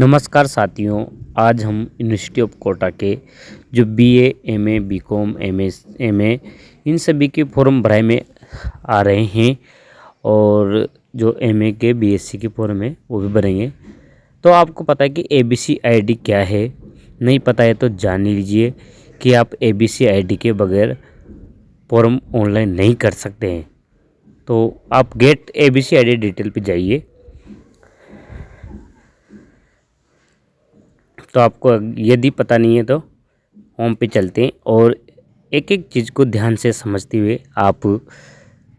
नमस्कार साथियों, आज हम यूनिवर्सिटी ऑफ कोटा के जो बीए, एमए, बीकॉम, एमए इन सभी के फॉर्म भराई में आ रहे हैं और जो एमए के बीएससी के फॉर्म है वो भी भरेंगे। तो आपको पता है कि एबीसी आईडी क्या है? नहीं पता है तो जान लीजिए कि आप एबीसी आईडी के बगैर फॉर्म ऑनलाइन नहीं कर सकते हैं। तो आप गेट एबीसी आईडी डिटेल पे जाइए। तो आपको यदि पता नहीं है तो होम पे चलते हैं और एक एक चीज़ को ध्यान से समझते हुए आप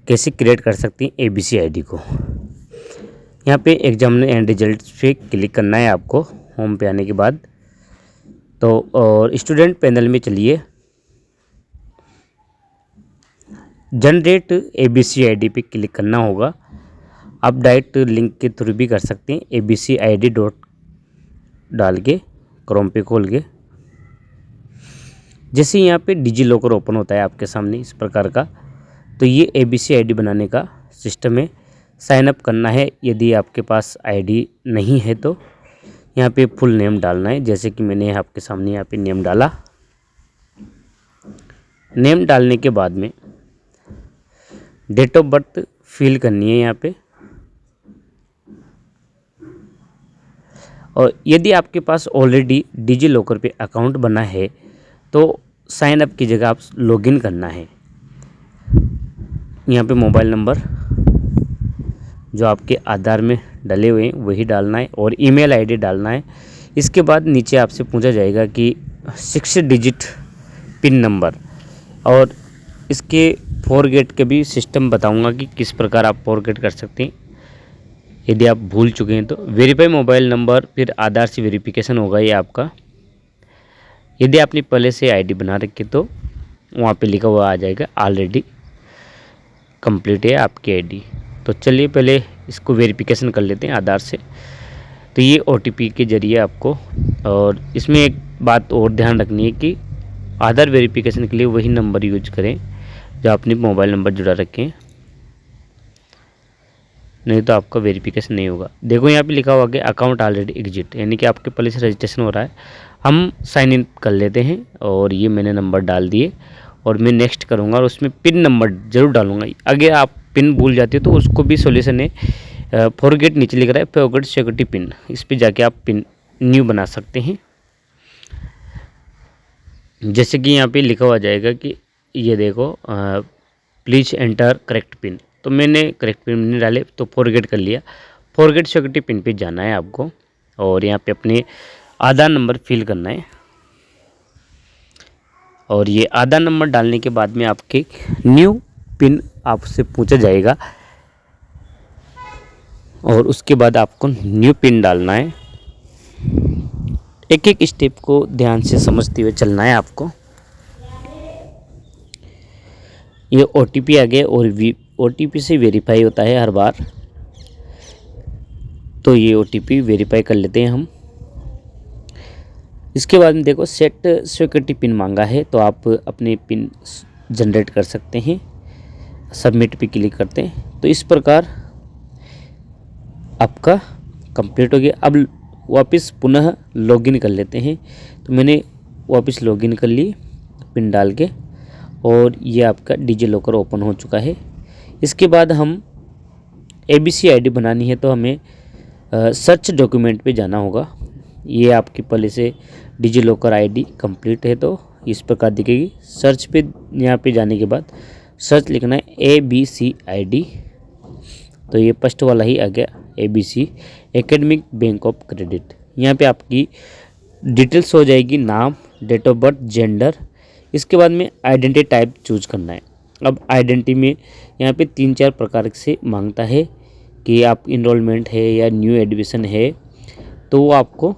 कैसे क्रिएट कर सकते हैं एबीसी आईडी को। यहाँ पे एग्जाम एंड रिजल्ट पे क्लिक करना है आपको होम पे आने के बाद। तो और स्टूडेंट पैनल में चलिए, जनरेट एबीसी आईडी पे क्लिक करना होगा। आप डायरेक्ट लिंक के थ्रू भी कर सकते हैं, abcid डॉट डाल के क्रोम पे खोल के। जैसे यहाँ पे डिजी लॉकर ओपन होता है आपके सामने इस प्रकार का, तो ये एबीसी आईडी बनाने का सिस्टम है। साइन अप करना है, यदि आपके पास आईडी नहीं है तो यहाँ पे फुल नेम डालना है। जैसे कि मैंने आपके सामने यहाँ पे नेम डाला। नेम डालने के बाद में डेट ऑफ बर्थ फिल करनी है यहाँ पे। और यदि आपके पास ऑलरेडी डिजी लॉकर पे अकाउंट बना है तो साइन अप की जगह आप लॉगिन करना है। यहाँ पे मोबाइल नंबर जो आपके आधार में डले हुए हैं वही डालना है और ईमेल आईडी डालना है। इसके बाद नीचे आपसे पूछा जाएगा कि 6 डिजिट पिन नंबर, और इसके फॉरगेट के भी सिस्टम बताऊंगा कि किस प्रकार आप फॉरगेट कर सकते हैं यदि आप भूल चुके हैं तो। वेरीफाई मोबाइल नंबर, फिर आधार से वेरिफिकेशन होगा ये आपका। यदि आपने पहले से आईडी बना रखी तो वहाँ पे लिखा हुआ आ जाएगा ऑलरेडी कंप्लीट है आपकी आईडी। तो चलिए पहले इसको वेरिफिकेशन कर लेते हैं आधार से। तो ये ओटीपी के ज़रिए आपको, और इसमें एक बात और ध्यान रखनी है कि आधार वेरिफिकेशन के लिए वही नंबर यूज करें जो आपने मोबाइल नंबर जुड़ा रखे हैं, नहीं तो आपका वेरिफिकेशन नहीं होगा। देखो यहाँ पे लिखा हुआ कि अकाउंट ऑलरेडी एग्जिट, यानी कि आपके पहले से रजिस्ट्रेशन हो रहा है। हम साइन इन कर लेते हैं और ये मैंने नंबर डाल दिए और मैं नेक्स्ट करूँगा और उसमें पिन नंबर ज़रूर डालूँगा। अगर आप पिन भूल जाते हो तो उसको भी सोल्यूशन है, फॉरगेट नीचे लिख रहा है फॉरगेट सिक्योरिटी पिन, इस पर जाके आप पिन न्यू बना सकते हैं। जैसे कि यहाँ पे लिखा हुआ जाएगा कि ये देखो प्लीज़ एंटर करेक्ट पिन, तो मैंने करेक्ट पिन नहीं डाले तो फॉरगेट कर लिया। फॉरगेट सिक्योरिटी पिन पे जाना है आपको और यहाँ पे अपने आधार नंबर फिल करना है। और ये आधार नंबर डालने के बाद में आपके न्यू पिन आपसे पूछा जाएगा और उसके बाद आपको न्यू पिन डालना है। एक एक स्टेप को ध्यान से समझते हुए चलना है आपको। ये ओटीपी आ गया और ओटीपी से वेरीफाई होता है हर बार, तो ये ओटीपी वेरीफाई कर लेते हैं हम। इसके बाद में देखो सेट सिक्योरिटी पिन मांगा है, तो आप अपने पिन जनरेट कर सकते हैं। सबमिट पे क्लिक करते हैं तो इस प्रकार आपका कंप्लीट हो गया। अब वापस पुनः लॉगिन कर लेते हैं। तो मैंने वापस लॉगिन कर ली पिन डाल के और ये आपका डिजी लॉकर ओपन हो चुका है। इसके बाद हम एबीसी आईडी बनानी है तो हमें सर्च डॉक्यूमेंट पे जाना होगा। ये आपकी पहले से डिजी लॉकर आईडी कंप्लीट है तो इस प्रकार दिखेगी। सर्च पे यहाँ पे जाने के बाद सर्च लिखना है एबीसी आईडी, तो ये फर्स्ट वाला ही आ गया ABC academic bank of credit. यहाँ पे आपकी डिटेल्स हो जाएगी, नाम, डेट ऑफ बर्थ, जेंडर। इसके बाद में आइडेंटिटी टाइप चूज करना है। अब आइडेंटिटी में यहाँ पे 3-4 प्रकार से मांगता है कि आप इनरोलमेंट है या न्यू एडमिशन है, तो वो आपको,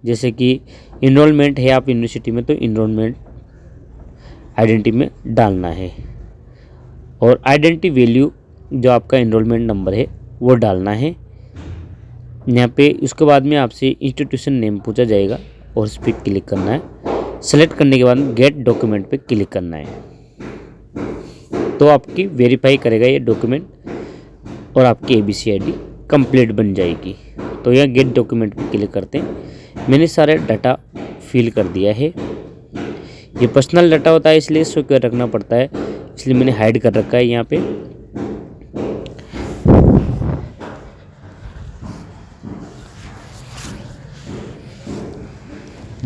जैसे कि इनरोलमेंट है आप यूनिवर्सिटी में तो इनरोलमेंट आइडेंटिटी में डालना है। और आइडेंटिटी वैल्यू जो आपका इनरोलमेंट नंबर है वो डालना है यहाँ पे। उसके बाद में आपसे इंस्टीट्यूशन नेम पूछा जाएगा और उस पर क्लिक करना है। सेलेक्ट करने के बाद गेट डॉक्यूमेंट पे क्लिक करना है, तो आपकी वेरीफाई करेगा ये डॉक्यूमेंट और आपकी एबीसी आईडी कंप्लीट बन जाएगी। तो तो यहाँ गेट डॉक्यूमेंट पर क्लिक करते हैं। मैंने सारे डाटा फिल कर दिया है। ये पर्सनल डाटा होता है इसलिए इसको क्यों रखना पड़ता है, इसलिए मैंने हाइड कर रखा है यहाँ पे।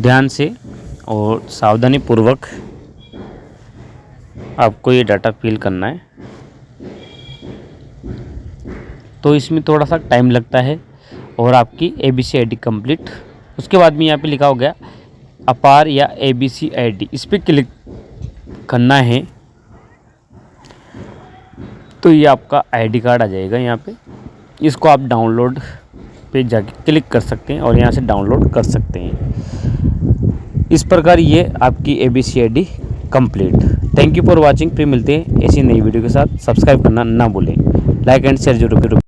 ध्यान से और सावधानी पूर्वक आपको ये डाटा फिल करना है। तो इसमें थोड़ा सा टाइम लगता है और आपकी ABC ID कंप्लीट। उसके बाद में यहाँ पे लिखा हो गया अपार या ABC ID, इस पर क्लिक करना है। तो ये आपका ID कार्ड आ जाएगा यहाँ पे। इसको आप डाउनलोड पे जाके क्लिक कर सकते हैं और यहाँ से डाउनलोड कर सकते हैं। इस प्रकार ये आपकी ABC ID complete. Thank you for watching. फिर मिलते हैं ऐसी नई वीडियो के साथ। सब्सक्राइब करना ना भूलें, लाइक एंड शेयर जरूर करें।